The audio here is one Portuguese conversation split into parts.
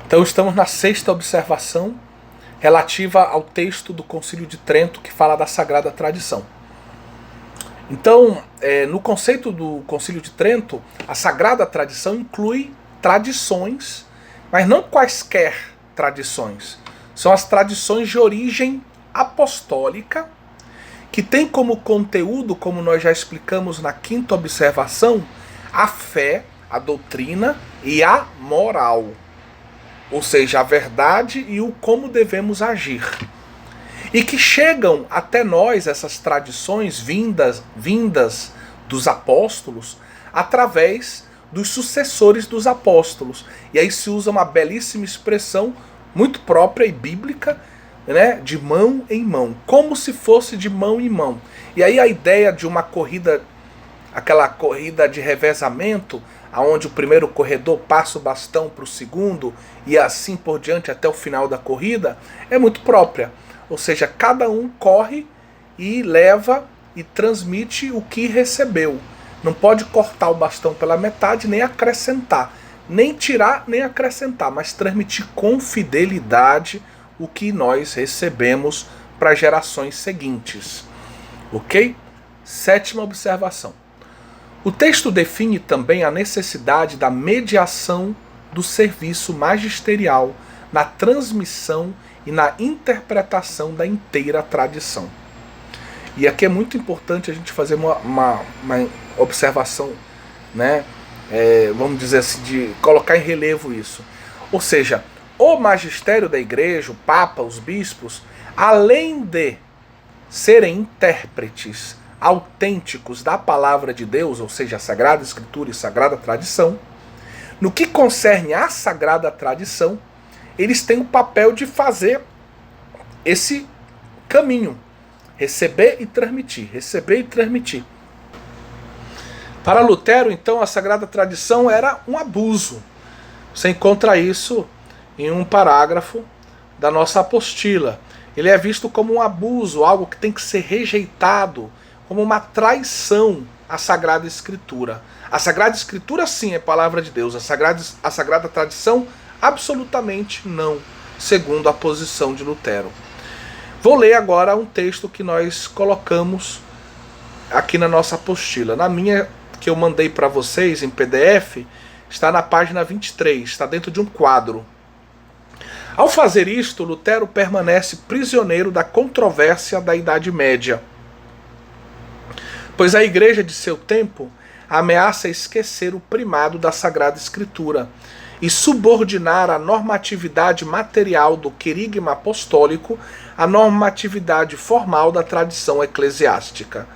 Então estamos na sexta observação relativa ao texto do Concílio de Trento que fala da Sagrada Tradição. Então, no conceito do Concílio de Trento, a Sagrada Tradição inclui tradições, mas não quaisquer tradições. São as tradições de origem apostólica, que tem como conteúdo, como nós já explicamos na quinta observação, a fé, a doutrina e a moral. Ou seja, a verdade e o como devemos agir. E que chegam até nós, essas tradições vindas dos apóstolos, através dos sucessores dos apóstolos. E aí se usa uma belíssima expressão, muito própria e bíblica, né, de mão em mão, como se fosse de mão em mão. E aí a ideia de uma corrida, aquela corrida de revezamento, onde o primeiro corredor passa o bastão para o segundo e assim por diante até o final da corrida, é muito própria. Ou seja, cada um corre e leva e transmite o que recebeu. Não pode cortar o bastão pela metade, nem acrescentar. Nem tirar, nem acrescentar, mas transmitir com fidelidade o que nós recebemos para gerações seguintes. Ok? Sétima observação. O texto define também a necessidade da mediação do serviço magisterial na transmissão e na interpretação da inteira tradição. E aqui é muito importante a gente fazer uma observação, né? Vamos dizer assim, de colocar em relevo isso. Ou seja, o magistério da igreja, o papa, os bispos, além de serem intérpretes autênticos da palavra de Deus, ou seja, a Sagrada Escritura e Sagrada Tradição, no que concerne à Sagrada Tradição, eles têm o papel de fazer esse caminho, receber e transmitir, receber e transmitir. Para Lutero, então, a Sagrada Tradição era um abuso. Você encontra isso em um parágrafo da nossa apostila. Ele é visto como um abuso, algo que tem que ser rejeitado, como uma traição à Sagrada Escritura. A Sagrada Escritura, sim, é palavra de Deus. A Sagrada Tradição, absolutamente não, segundo a posição de Lutero. Vou ler agora um texto que nós colocamos aqui na nossa apostila. Na minha, que eu mandei para vocês em PDF, está na página 23, está dentro de um quadro. Ao fazer isto, Lutero permanece prisioneiro da controvérsia da Idade Média, pois a igreja de seu tempo ameaça esquecer o primado da Sagrada Escritura e subordinar a normatividade material do querigma apostólico à normatividade formal da tradição eclesiástica.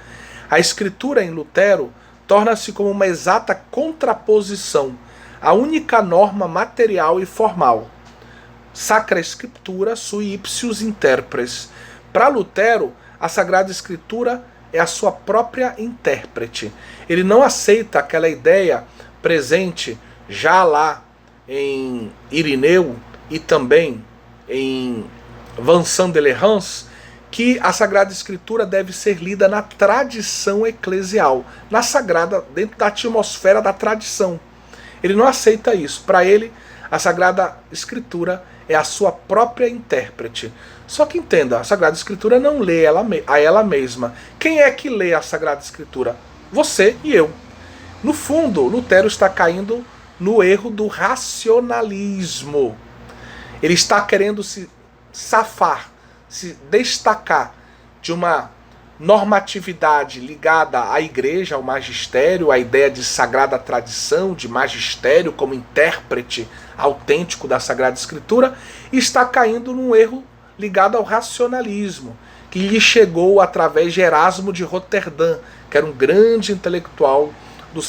A Escritura em Lutero torna-se como uma exata contraposição à única norma material e formal. Sacra Scriptura sui ipsius interpres. Para Lutero, a Sagrada Escritura é a sua própria intérprete. Ele não aceita aquela ideia presente já lá em Irineu e também em Vincent de Lerrans, que a Sagrada Escritura deve ser lida na tradição eclesial, na sagrada, dentro da atmosfera da tradição. Ele não aceita isso. Para ele, a Sagrada Escritura é a sua própria intérprete. Só que entenda, a Sagrada Escritura não lê a ela mesma. Quem é que lê a Sagrada Escritura? Você e eu. No fundo, Lutero está caindo no erro do racionalismo. Ele está querendo se safar, se destacar de uma normatividade ligada à igreja, ao magistério, à ideia de sagrada tradição, de magistério como intérprete autêntico da Sagrada Escritura, e está caindo num erro ligado ao racionalismo, que lhe chegou através de Erasmo de Roterdã, que era um grande intelectual do